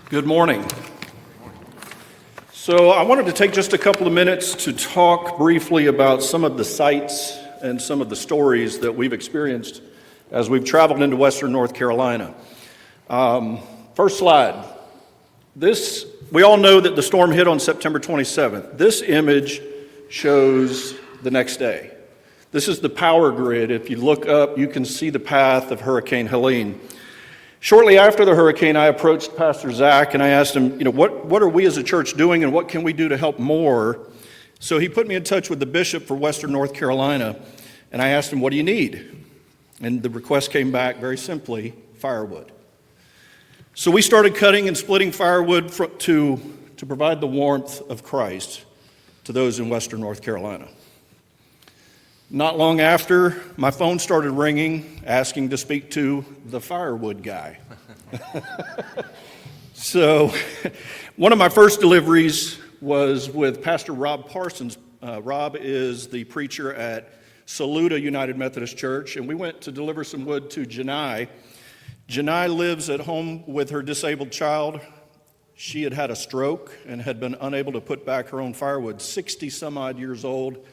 Good morning. So I wanted to take just a couple of minutes to talk briefly about some of the sights and some of the stories that we've experienced as we've traveled into Western North Carolina. First slide. We all know that the storm hit on September 27th. This image shows the next day. This is the power grid. If you look up, you can see the path of Hurricane Helene. Shortly after the hurricane, I approached Pastor Zach and I asked him, what are we as a church doing and what can we do to help more? So he put me in touch with the bishop for Western North Carolina and I asked him, what do you need? And the request came back very simply, firewood. So we started cutting and splitting firewood to provide the warmth of Christ to those in Western North Carolina. Not long after, my phone started ringing, asking to speak to the firewood guy. So one of my first deliveries was with Pastor Rob Parsons. Rob is the preacher at Saluda United Methodist Church, and we went to deliver some wood to Janai. Janai lives at home with her disabled child. She had had a stroke and had been unable to put back her own firewood, 60 some odd years old.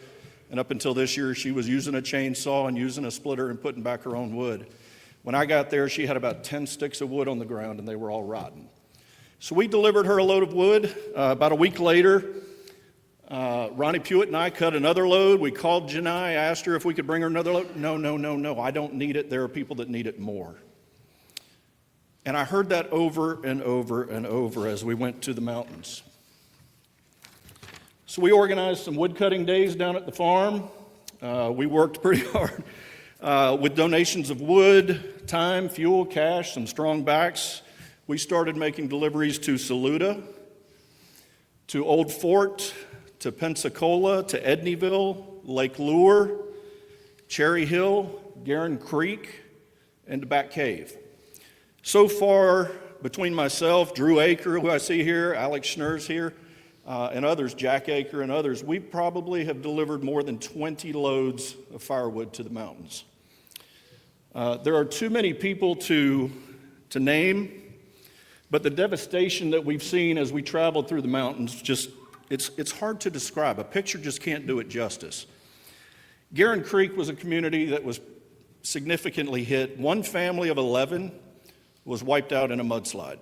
And up until this year, she was using a chainsaw and using a splitter and putting back her own wood. When I got there, she had about 10 sticks of wood on the ground, and they were all rotten. So we delivered her a load of wood. About a week later, Ronnie Pewitt and I cut another load. We called Janai, asked her if we could bring her another load. No, I don't need it. There are people that need it more. And I heard that over and over and over as we went to the mountains. So we organized some wood cutting days down at the farm. We worked pretty hard with donations of wood, time, fuel, cash, some strong backs. We started making deliveries to Saluda, to Old Fort, to Pensacola, to Edneyville, Lake Lure, Cherry Hill, Guerin Creek, and to Back Cave. So far, between myself, Drew Aker, who I see here, Alex Schnur's here, and others, Jack Aker and others, we probably have delivered more than 20 loads of firewood to the mountains. There are too many people to name, but the devastation that we've seen as we traveled through the mountains, it's hard to describe. A picture just can't do it justice. Guerin Creek was a community that was significantly hit. One family of 11 was wiped out in a mudslide.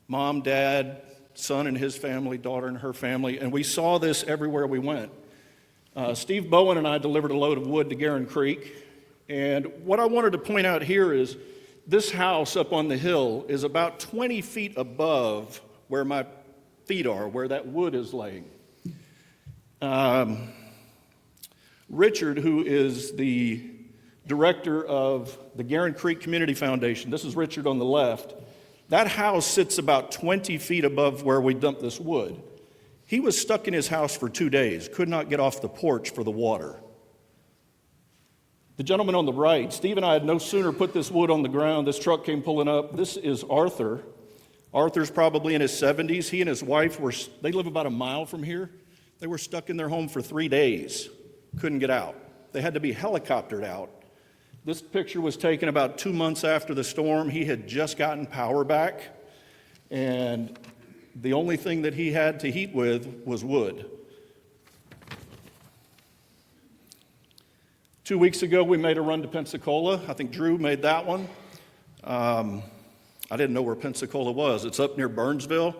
Mom, dad, son and his family, daughter and her family, and we saw this everywhere we went. Steve Bowen and I delivered a load of wood to Guerin Creek, and what I wanted to point out here is this house up on the hill is about 20 feet above where my feet are, where that wood is laying. Richard, who is the director of the Guerin Creek Community Foundation, this is Richard on the left. That house sits about 20 feet above where we dumped this wood. He was stuck in his house for 2 days, could not get off the porch for the water. The gentleman on the right, Steve and I had no sooner put this wood on the ground, this truck came pulling up. This is Arthur. Arthur's probably in his 70s. He and his wife, they live about a mile from here. They were stuck in their home for 3 days, couldn't get out. They had to be helicoptered out. This picture was taken about 2 months after the storm. He had just gotten power back, and the only thing that he had to heat with was wood. 2 weeks ago, we made a run to Pensacola. I think Drew made that one. I didn't know where Pensacola was. It's up near Burnsville,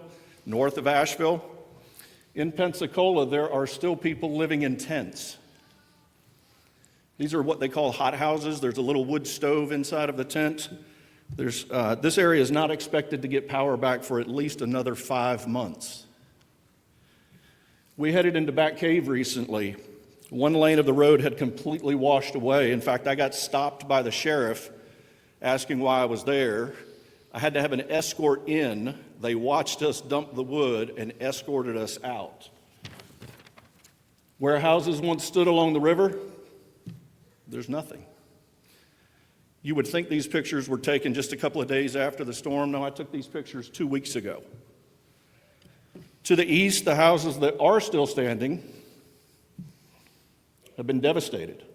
north of Asheville. In Pensacola, there are still people living in tents. These are what they call hot houses. There's a little wood stove inside of the tent. This area is not expected to get power back for at least another 5 months. We headed into Back Cave recently. One lane of the road had completely washed away. In fact, I got stopped by the sheriff asking why I was there. I had to have an escort in. They watched us dump the wood and escorted us out. Where houses once stood along the river, there's nothing. You would think these pictures were taken just a couple of days after the storm. No, I took these pictures 2 weeks ago. To the east, the houses that are still standing have been devastated.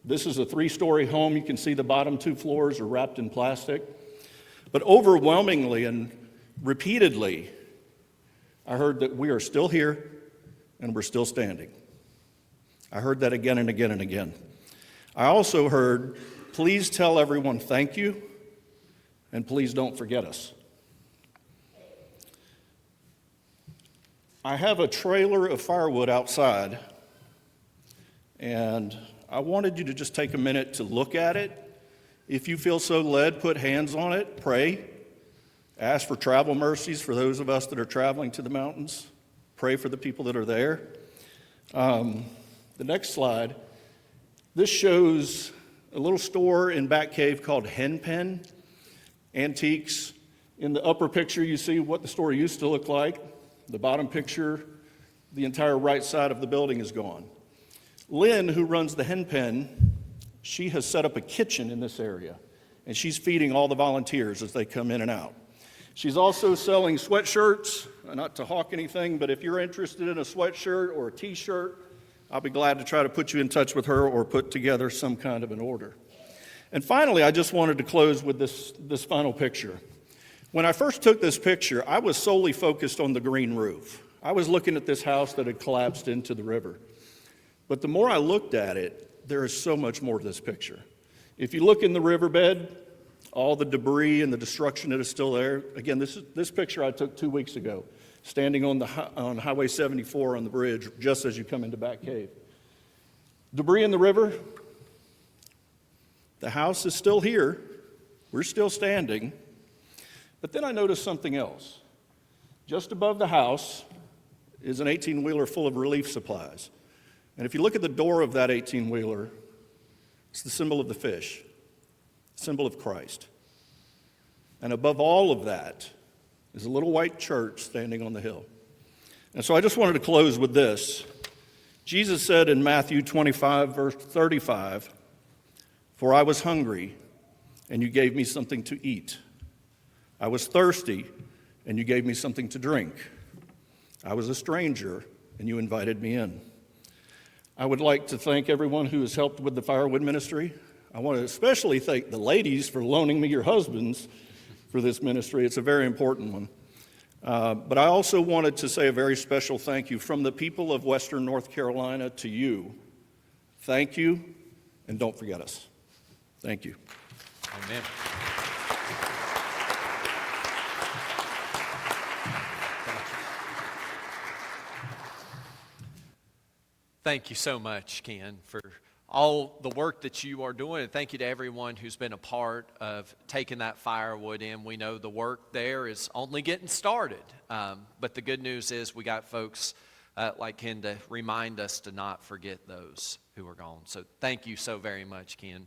This is a 3-story home. You can see the bottom 2 floors are wrapped in plastic. But overwhelmingly, and Repeatedly, I heard that we are still here and we're still standing. I heard that again and again and again. I also heard, please tell everyone thank you, and please don't forget us. I have a trailer of firewood outside, and I wanted you to just take a minute to look at it. If you feel so led, put hands on it, pray. Ask for travel mercies for those of us that are traveling to the mountains. Pray for the people that are there. The next slide. This shows a little store in Back Cave called Hen Pen Antiques. In the upper picture, you see what the store used to look like. The bottom picture, the entire right side of the building is gone. Lynn, who runs the Hen Pen, she has set up a kitchen in this area, and she's feeding all the volunteers as they come in and out. She's also selling sweatshirts, not to hawk anything, but if you're interested in a sweatshirt or a t-shirt, I'll be glad to try to put you in touch with her or put together some kind of an order. And finally, I just wanted to close with this final picture. When I first took this picture, I was solely focused on the green roof. I was looking at this house that had collapsed into the river. But the more I looked at it, there is so much more to this picture. If you look in the riverbed, all the debris and the destruction that is still there. Again, this picture I took 2 weeks ago, standing on Highway 74 on the bridge, just as you come into Back Cave. Debris in the river. The house is still here. We're still standing. But then I noticed something else. Just above the house is an 18-wheeler full of relief supplies. And if you look at the door of that 18-wheeler, it's the symbol of the fish, symbol of Christ. And above all of that is a little white church standing on the hill. And so I just wanted to close with this. Jesus said in Matthew 25, verse 35, "For I was hungry, and you gave me something to eat. I was thirsty, and you gave me something to drink. I was a stranger, and you invited me in." I would like to thank everyone who has helped with the firewood ministry. I want to especially thank the ladies for loaning me your husbands for this ministry. It's a very important one. But I also wanted to say a very special thank you from the people of Western North Carolina to you. Thank you, and don't forget us. Thank you. Amen. Thank you so much, Ken, for all the work that you are doing, and thank you to everyone who's been a part of taking that firewood in. We know the work there is only getting started, but the good news is we got folks like Ken to remind us to not forget those who are gone. So thank you so very much, Ken.